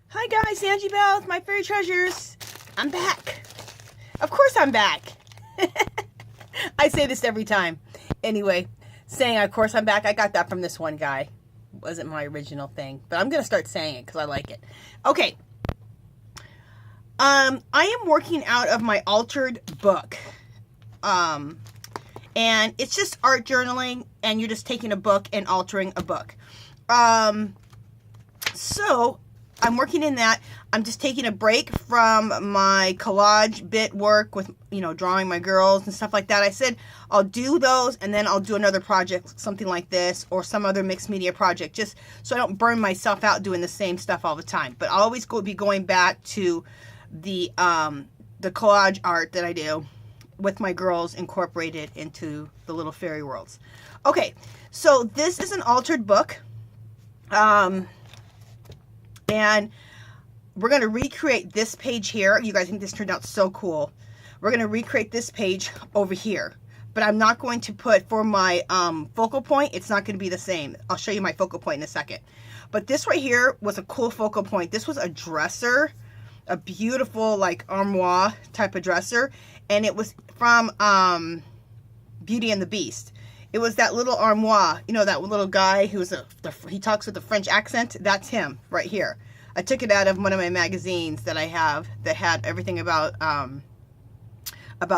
Hi guys, Angie Bell with My Fairy Treasures. I'm back. Of course I'm back. I say this every time. Anyway, saying of course I'm back, I got that from this one guy. It wasn't my original thing, but I'm going to start saying it because I like it. Okay. I am working out of my altered book. And it's just art journaling, and you're just taking a book and altering a book. So I'm working in that. I'm just taking a break from my collage bit work with, drawing my girls and stuff like that. I said I'll do those and then I'll do another project, something like this, or some other mixed media project, just so I don't burn myself out doing the same stuff all the time. But I'll always be going back to the collage art that I do with my girls incorporated into the little fairy worlds. Okay, so this is an altered book. And we're going to recreate this page here. You guys think this turned out so cool. We're going to recreate this page over here. But I'm not going to put, for my focal point, it's not going to be the same. I'll show you my focal point in a second. But this right here was a cool focal point. This was a dresser, a beautiful like armoire type of dresser. And it was from Beauty and the Beast. It was that little armoire, that little guy who was he talks with a French accent. That's him right here. I took it out of one of my magazines that I have that had everything about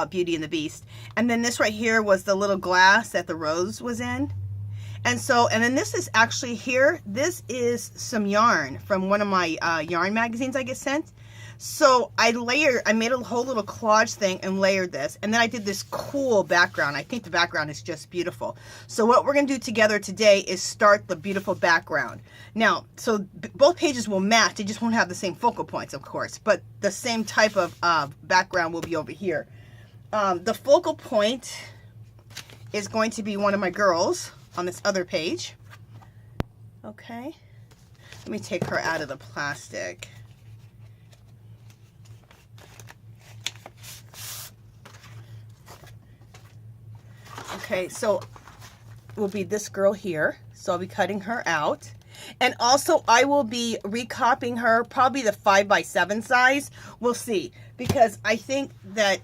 Beauty and the Beast. And then this right here was the little glass that the rose was in. And then this is actually here. This is some yarn from one of my yarn magazines I get sent. So I made a whole little collage thing and layered this. And then I did this cool background. I think the background is just beautiful. So what we're going to do together today is start the beautiful background. Now, so both pages will match. They just won't have the same focal points, of course. But the same type of background will be over here. The focal point is going to be one of my girls on this other page. Okay. Let me take her out of the plastic. Okay, so will be this girl here. So I'll be cutting her out. And also I will be recopying her, probably the 5x7 size. We'll see. Because I think that,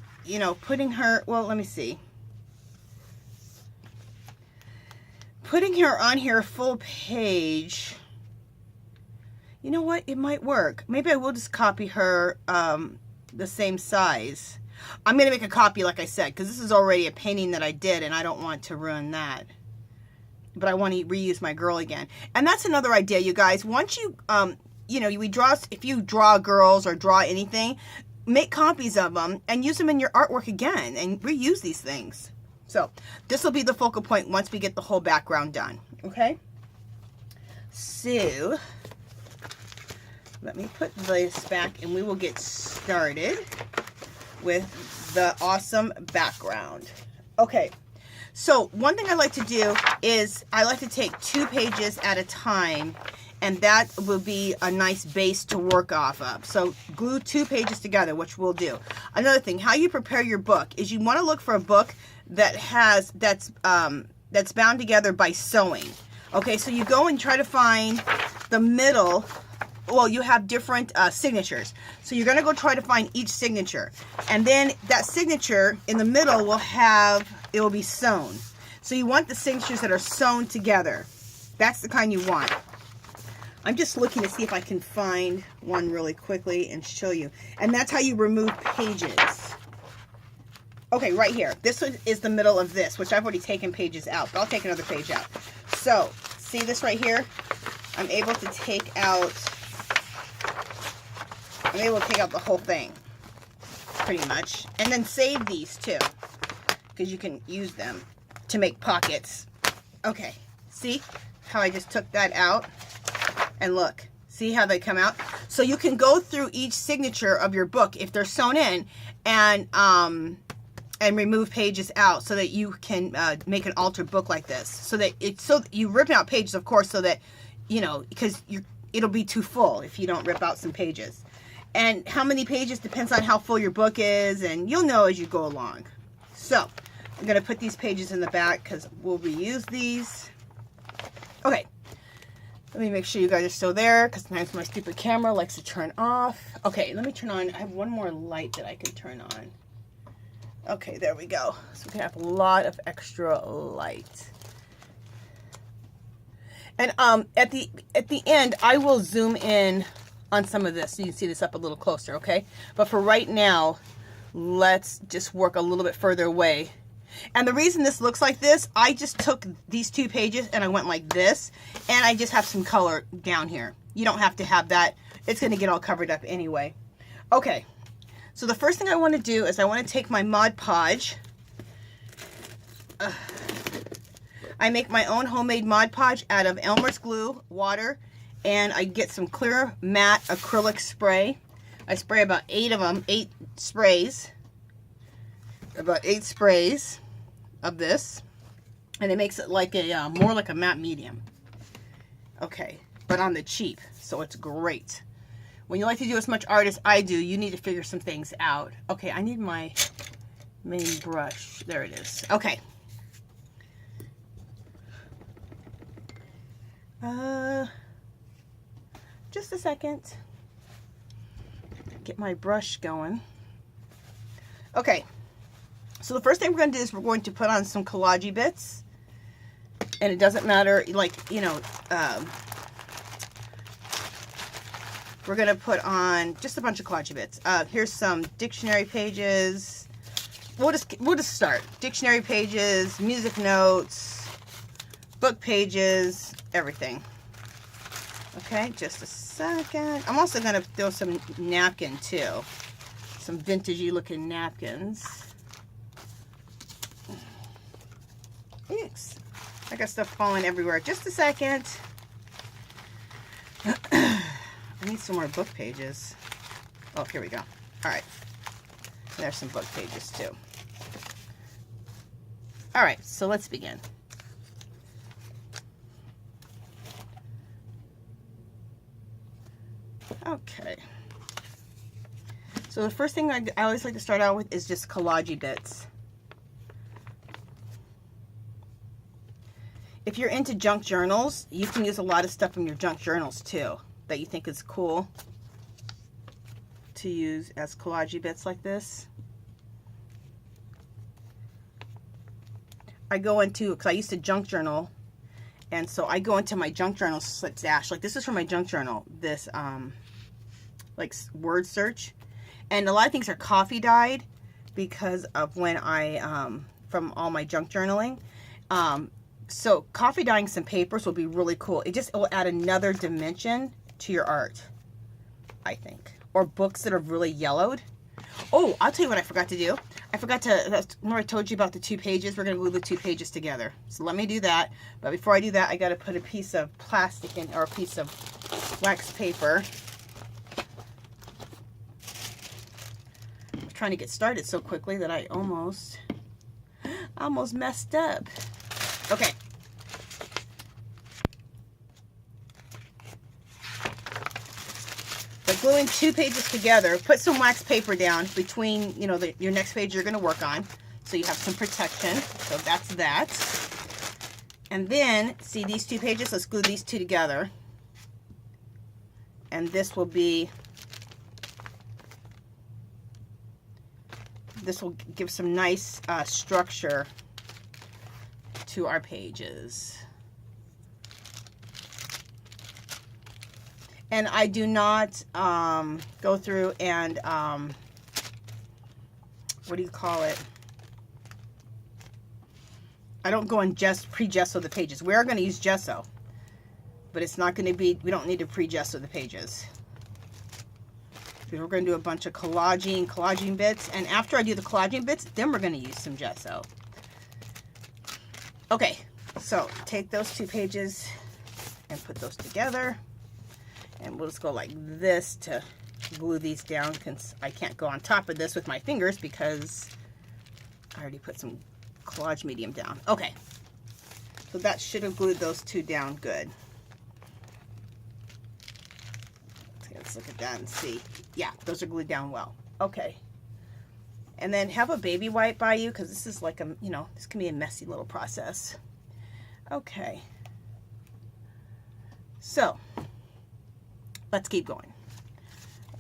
putting her, well, let me see. Putting her on here full page, you know what? It might work. Maybe I will just copy her the same size. I'm going to make a copy, like I said, because this is already a painting that I did, and I don't want to ruin that. But I want to reuse my girl again. And that's another idea, you guys. Once you, if you draw girls or draw anything, make copies of them and use them in your artwork again and reuse these things. So this will be the focal point once we get the whole background done. Okay? So let me put this back and we will get started with the awesome background. Okay, so one thing I like to do is I like to take 2 pages at a time, and that will be a nice base to work off of. So glue 2 pages together, which we'll do. Another thing, how you prepare your book is you want to look for a book that's bound together by sewing. Okay, so you go and try to find the middle. Well, you have different signatures. So you're going to go try to find each signature. And then that signature in the middle it will be sewn. So you want the signatures that are sewn together. That's the kind you want. I'm just looking to see if I can find one really quickly and show you. And that's how you remove pages. Okay, right here. This one is the middle of this, which I've already taken pages out. But I'll take another page out. So, see this right here? I'm able to take out the whole thing, pretty much. And then save these too, because you can use them to make pockets. Okay, see how I just took that out? And look, see how they come out? So you can go through each signature of your book if they're sewn in and remove pages out so that you can make an altered book like this. So that you rip out pages, of course, so that, because it'll be too full if you don't rip out some pages. And how many pages depends on how full your book is, and you'll know as you go along. So, I'm going to put these pages in the back because we'll reuse these. Okay. Let me make sure you guys are still there, because sometimes my stupid camera likes to turn off. Okay, let me turn on. I have one more light that I can turn on. Okay, there we go. So we can have a lot of extra light. And at the end, I will zoom in on some of this so you can see this up a little closer, okay? But for right now, let's just work a little bit further away. And the reason this looks like this, I just took these 2 pages and I went like this, and I just have some color down here. You don't have to have that. It's going to get all covered up anyway. Okay, so the first thing I want to do is I want to take my Mod Podge. I make my own homemade Mod Podge out of Elmer's glue, water, and I get some clear matte acrylic spray. I spray about 8 of them, 8 sprays. About 8 sprays of this, and it makes it like a more like a matte medium. Okay, but on the cheap, so it's great. When you like to do as much art as I do, you need to figure some things out. Okay, I need my main brush. There it is. Okay. Just a second. Get my brush going. Okay. So the first thing we're going to do is we're going to put on some collage bits, and it doesn't matter, like, you know, we're going to put on just a bunch of collage bits. Here's some dictionary pages. We'll just start. Dictionary pages, music notes, book pages, everything. Okay, just a second. I'm also going to throw some napkin too. Some vintagey looking napkins. Oops, I got stuff falling everywhere. Just a second. I need some more book pages. Oh, here we go. All right. There's some book pages too. All right, so let's begin. Okay. So the first thing I always like to start out with is just collage bits. If you're into junk journals, you can use a lot of stuff from your junk journals too that you think is cool to use as collage bits like this. I go into, because I used to junk journal, and so I go into my junk journal stash. Like this is from my junk journal, this like word search, and a lot of things are coffee dyed because of when I from all my junk journaling. So coffee dyeing some papers will be really cool. It will add another dimension to your art, I think. Or books that are really yellowed. Oh, I'll tell you what I forgot to do. I forgot to, remember I told you about the 2 pages? We're going to glue the 2 pages together. So let me do that. But before I do that, I got to put a piece of plastic in, or a piece of wax paper. I'm trying to get started so quickly that I almost messed up. Okay. By gluing 2 pages together, put some wax paper down between, you know, your next page you're going to work on, so you have some protection. So that's that. And then, see these 2 pages? Let's glue these 2 together. And this will be, this will give some nice structure to our pages. And I do not go through and, what do you call it? I don't go and just pre-gesso the pages. We are going to use gesso, but it's not going to be, we don't need to pre-gesso the pages. Because we're going to do a bunch of collaging bits. And after I do the collaging bits, then we're going to use some gesso. Okay, so take those 2 pages and put those together. And we'll just go like this to glue these down, because I can't go on top of this with my fingers because I already put some collage medium down. Okay, so that should have glued those 2 down good. Let's look at that and see. Yeah, those are glued down well. Okay. And then have a baby wipe by you, because this is like a, you know, this can be a messy little process. Okay. So let's keep going.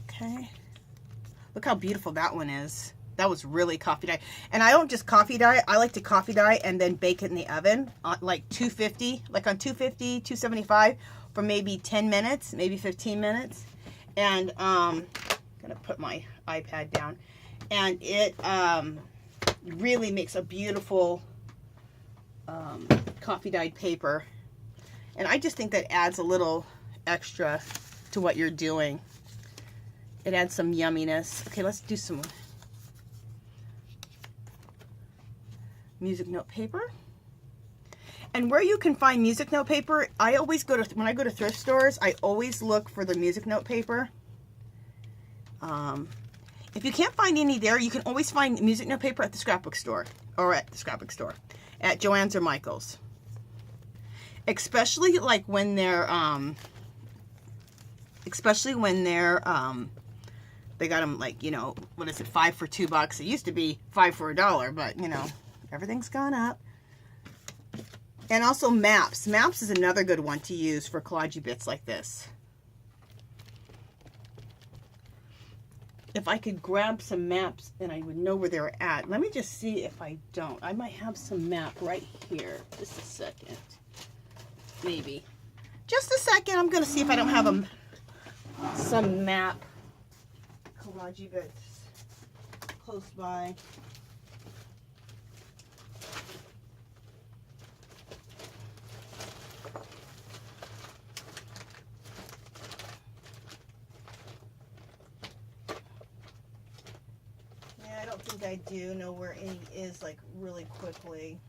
Okay. Look how beautiful that one is. That was really coffee dye. And I don't just coffee dye. I like to coffee dye and then bake it in the oven on like 250, like on 250, 275 for maybe 10 minutes, maybe 15 minutes. And I'm gonna put my iPad down. And it really makes a beautiful coffee dyed paper. And I just think that adds a little extra to what you're doing. It adds some yumminess. Okay, let's do some music note paper. And where you can find music note paper, I always go to, when I go to thrift stores, I always look for the music note paper. If you can't find any there, you can always find music note paper at the scrapbook store, or at the scrapbook store, at Joann's or Michael's. Especially like when they're, they got them like, you know, what is it, 5 for $2? It used to be 5 for $1, but you know, everything's gone up. And also maps. Maps is another good one to use for collage bits like this. If I could grab some maps and I would know where they're at. Let me just see if I don't. I might have some map right here. Just a second. Maybe. Just a second. I'm going to see if I don't have some map collage bits close by. I don't think I do know where any is, like, really quickly.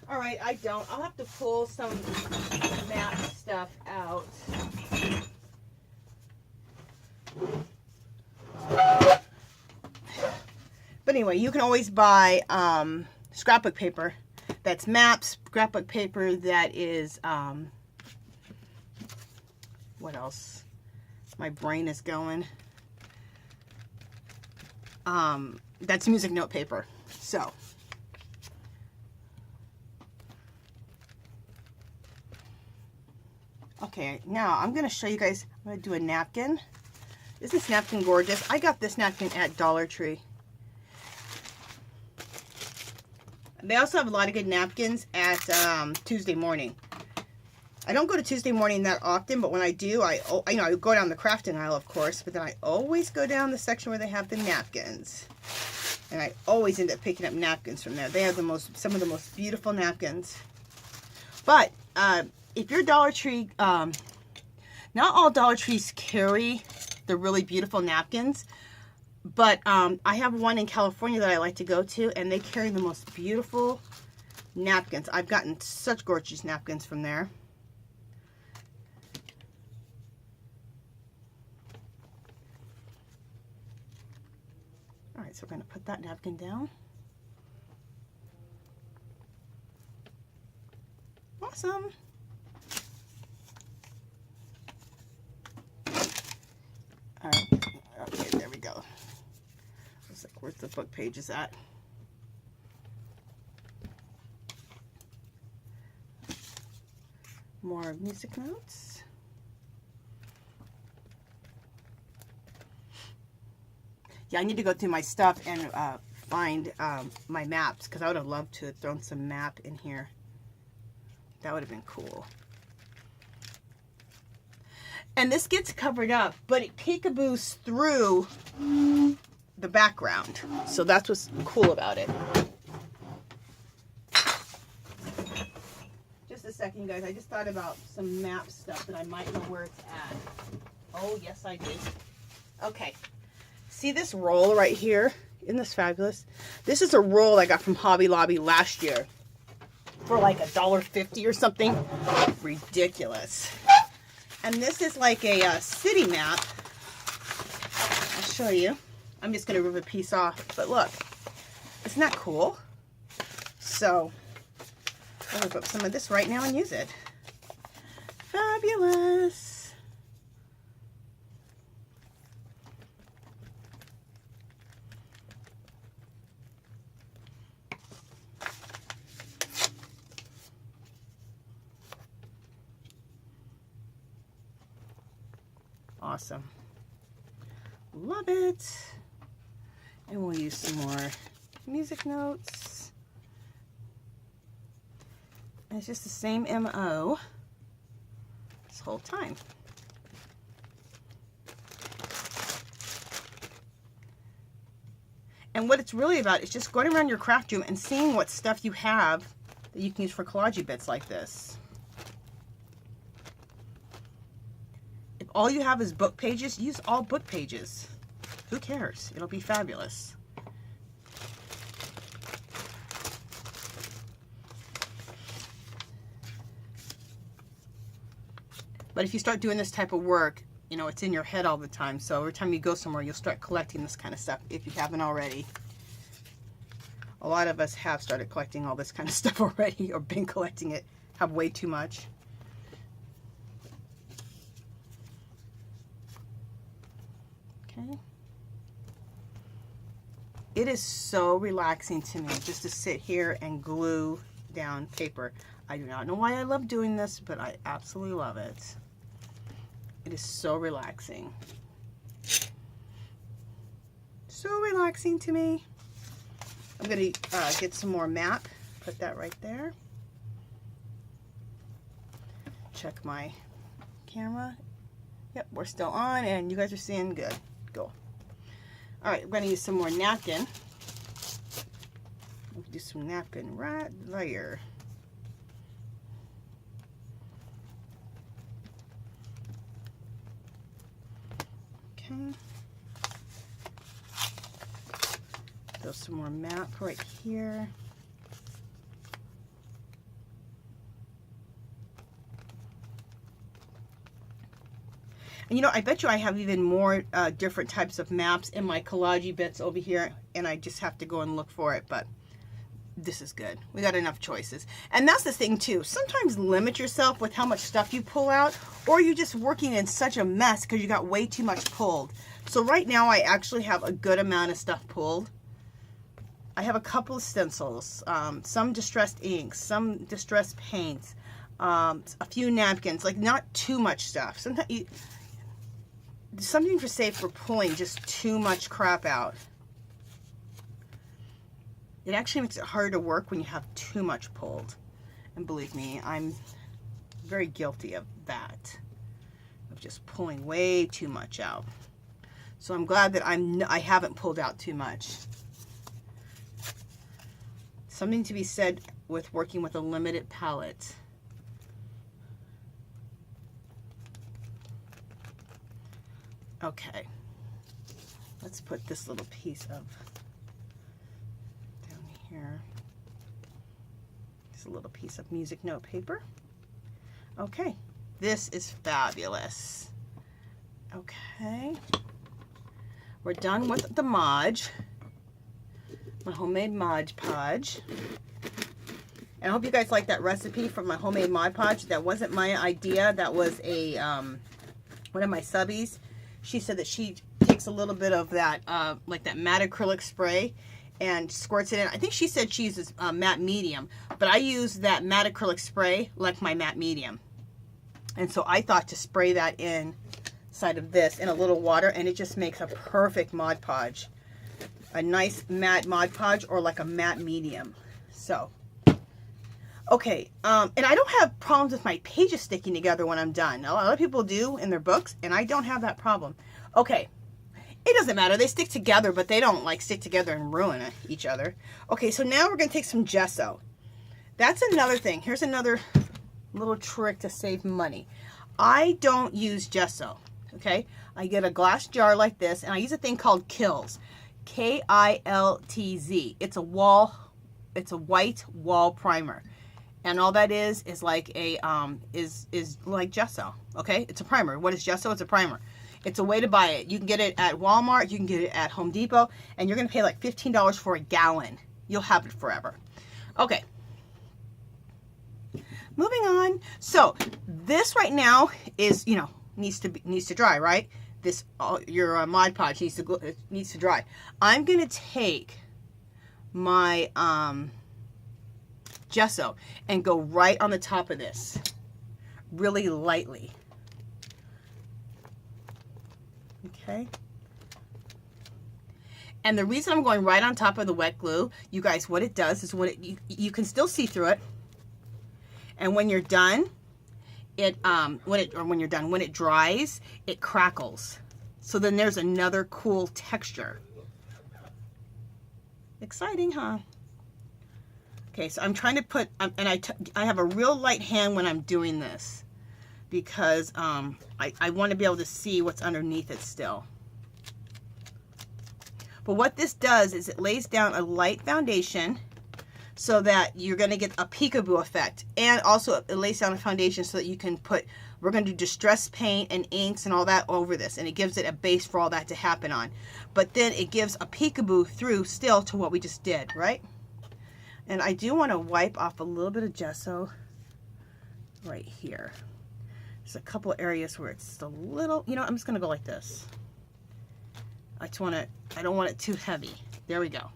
All right, I don't. I'll have to pull some map stuff out. But anyway, you can always buy scrapbook paper that's maps, scrapbook paper that is, what else? My brain is going. That's music note paper. So, okay, now I'm going to show you guys, I'm going to do a napkin. Isn't this napkin gorgeous? I got this napkin at Dollar Tree. They also have a lot of good napkins at Tuesday Morning. I don't go to Tuesday Morning that often, but when I do, I go down the crafting aisle, of course, but then I always go down the section where they have the napkins. And I always end up picking up napkins from there. They have some of the most beautiful napkins. But if you're Dollar Tree, not all Dollar Trees carry the really beautiful napkins. But I have one in California that I like to go to, and they carry the most beautiful napkins. I've gotten such gorgeous napkins from there. All right, so we're going to put that napkin down. Awesome. All right, okay, there we go. Looks like, where's the book pages at? More music notes. Yeah, I need to go through my stuff and find my maps, because I would have loved to have thrown some map in here. That would have been cool. And this gets covered up, but it peekaboos through the background. So that's what's cool about it. Just a second, guys. I just thought about some map stuff that I might know where it's at. Oh, yes, I do. Okay. See this roll right here? Isn't this fabulous? This is a roll I got from Hobby Lobby last year for like $1.50 or something. Ridiculous. And this is like a city map. I'll show you. I'm just going to rip a piece off. But look, isn't that cool? So, I'm going to put some of this right now and use it. Fabulous. awesome. Love it. And we'll use some more music notes. And it's just the same MO this whole time. And what it's really about is just going around your craft room and seeing what stuff you have that you can use for collage bits like this. If all you have is book pages, use all book pages. Who cares? It'll be fabulous. But if you start doing this type of work, you know, it's in your head all the time. So every time you go somewhere, you'll start collecting this kind of stuff if you haven't already. A lot of us have started collecting all this kind of stuff already, or been collecting it, have way too much. Okay. It is so relaxing to me just to sit here and glue down paper. I do not know why I love doing this, but I absolutely love it. It is so relaxing. So relaxing to me. I'm going to get some more map. Put that right there. Check my camera. Yep, we're still on, and you guys are seeing good. Cool. All right, I'm going to use some more napkin. We'll do some napkin right there. Okay. Throw some more map right here. And you know, I bet you I have even more different types of maps in my collage bits over here, and I just have to go and look for it, but this is good. We got enough choices. And that's the thing too. Sometimes limit yourself with how much stuff you pull out, or you're just working in such a mess because you got way too much pulled. So right now I actually have a good amount of stuff pulled. I have a couple of stencils, some distressed inks, some distressed paints, a few napkins, like not too much stuff. Sometimes something for safe for pulling just too much crap out. It actually makes it harder to work when you have too much pulled. And believe me, I'm very guilty of that, of just pulling way too much out. So I'm glad that I haven't pulled out too much. Something to be said with working with a limited palette. Okay, let's put this little piece of down here. Just a little piece of music note paper. Okay, this is fabulous. Okay, we're done with the Mod, my homemade Mod Podge. And I hope you guys like that recipe from my homemade Mod Podge. That wasn't my idea. That was a one of my subbies. She said that she takes a little bit of that, like that matte acrylic spray, and squirts it in. I think she said she uses matte medium, but I use that matte acrylic spray like my matte medium. And so I thought to spray that inside of this in a little water, and it just makes a perfect Mod Podge. A nice matte Mod Podge, or like a matte medium. So, okay, and I don't have problems with my pages sticking together when I'm done. A lot of people do in their books, and I don't have that problem. Okay, it doesn't matter. They stick together, but they don't like stick together and ruin each other. Okay, so now we're going to take some gesso. That's another thing. Here's another little trick to save money. I don't use gesso, okay? I get a glass jar like this, and I use a thing called Kilz. K-I-L-T-Z. It's a white wall primer. And all that is like a, is like gesso, okay? It's a primer. What is gesso? It's a primer. It's a way to buy it. You can get it at Walmart, you can get it at Home Depot, and you're gonna pay like $15 for a gallon. You'll have it forever. Okay. Moving on. So this right now is, you know, needs to dry, right? This, your Mod Podge needs to dry. I'm gonna take my, gesso and go right on the top of this really lightly. okay? And the reason I'm going right on top of the wet glue, you guys, what it does is when you can still see through it. And when you're done, when it dries, it crackles. So then there's another cool texture. Exciting, huh? Okay, so I'm trying to put, and I have a real light hand when I'm doing this because I want to be able to see what's underneath it still. But what this does is it lays down a light foundation so that you're going to get a peekaboo effect. And also it lays down a foundation so that you can put, we're going to do distress paint and inks and all that over this. And it gives it a base for all that to happen on. But then it gives a peekaboo through still to what we just did, right? And I do want to wipe off a little bit of gesso right here. There's a couple areas where it's just a little, you know, I'm just going to go like this. I don't want it too heavy. There we go.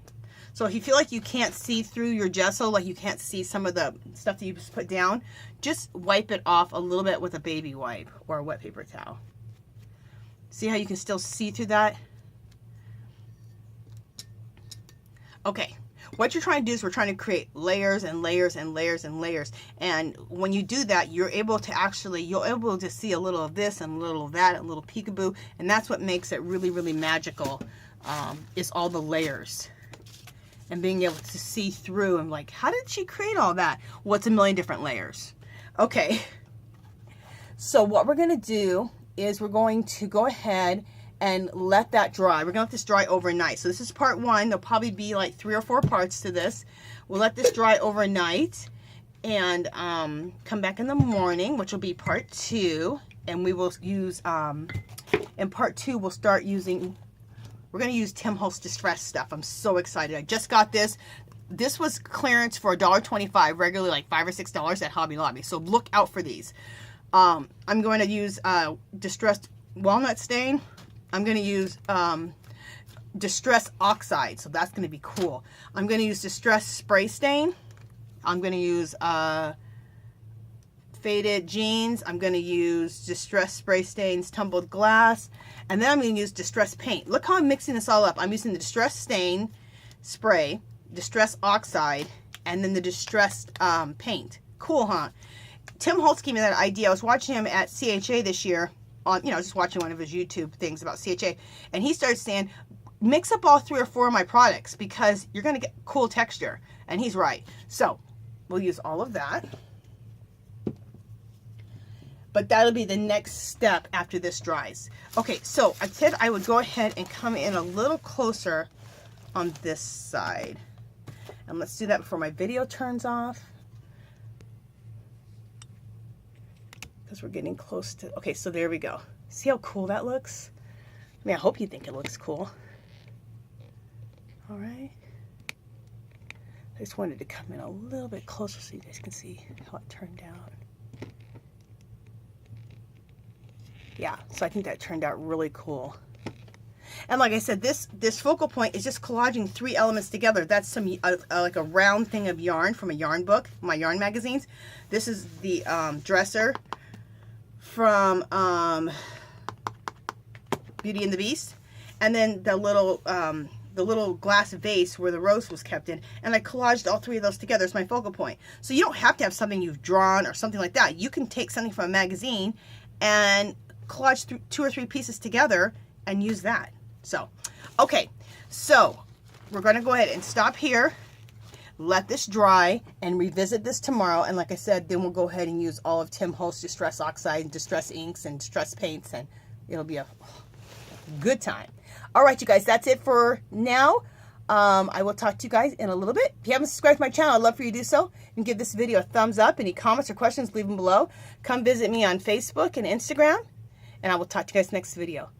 So if you feel like you can't see through your gesso, like you can't see some of the stuff that you just put down, just wipe it off a little bit with a baby wipe or a wet paper towel. See how you can still see through that? Okay. What you're trying to do is we're trying to create layers and layers and layers and layers. And when you do that, you're able to actually, you're able to see a little of this and a little of that, a little peekaboo. And that's what makes it really, really magical, is all the layers. And being able to see through and like, how did she create all that? Well, it's a million different layers. Okay. So what we're going to do is we're going to go ahead and let that dry. We're going to let this dry overnight. So this is part one. There'll probably be like 3 or 4 parts to this. We'll let this dry overnight and come back in the morning, which will be part 2. And we will use, in part 2, we'll start using, we're going to use Tim Holtz Distress stuff. I'm so excited. I just got this. This was clearance for $1.25, regularly like $5 or $6 at Hobby Lobby. So look out for these. I'm going to use Distressed Walnut Stain. I'm going to use Distress Oxide, so that's going to be cool. I'm going to use Distress Spray Stain. I'm going to use Faded Jeans. I'm going to use Distress Spray Stains Tumbled Glass. And then I'm going to use Distress Paint. Look how I'm mixing this all up. I'm using the Distress Stain Spray, Distress Oxide, and then the Distressed Paint. Cool, huh? Tim Holtz gave me that idea. I was watching him at CHA this year. On, you know, just watching one of his YouTube things about CHA, and he started saying, mix up all 3 or 4 of my products because you're going to get cool texture, and he's right. So we'll use all of that, but that'll be the next step after this dries. Okay, so I said I would go ahead and come in a little closer on this side, and let's do that before my video turns off. We're getting close to, okay, so there we go. See how cool that looks? I mean, I hope you think it looks cool. All right. I just wanted to come in a little bit closer so you guys can see how it turned out. Yeah, so I think that turned out really cool. And like I said, this focal point is just collaging 3 elements together. That's some like a round thing of yarn from a yarn book, my yarn magazines. This is the dresser from Beauty and the Beast, and then the little glass vase where the rose was kept in, and I collaged all 3 of those together as my focal point. So you don't have to have something you've drawn or something like that. You can take something from a magazine and collage 2 or 3 pieces together and use that. So, okay, so we're going to go ahead and stop here. Let this dry and revisit this tomorrow. And like I said, then we'll go ahead and use all of Tim Holtz Distress Oxide and Distress Inks and Distress Paints, and it'll be a good time. All right, you guys, that's it for now. I will talk to you guys in a little bit. If you haven't subscribed to my channel, I'd love for you to do so. You can give this video a thumbs up. Any comments or questions, leave them below. Come visit me on Facebook and Instagram, and I will talk to you guys next video.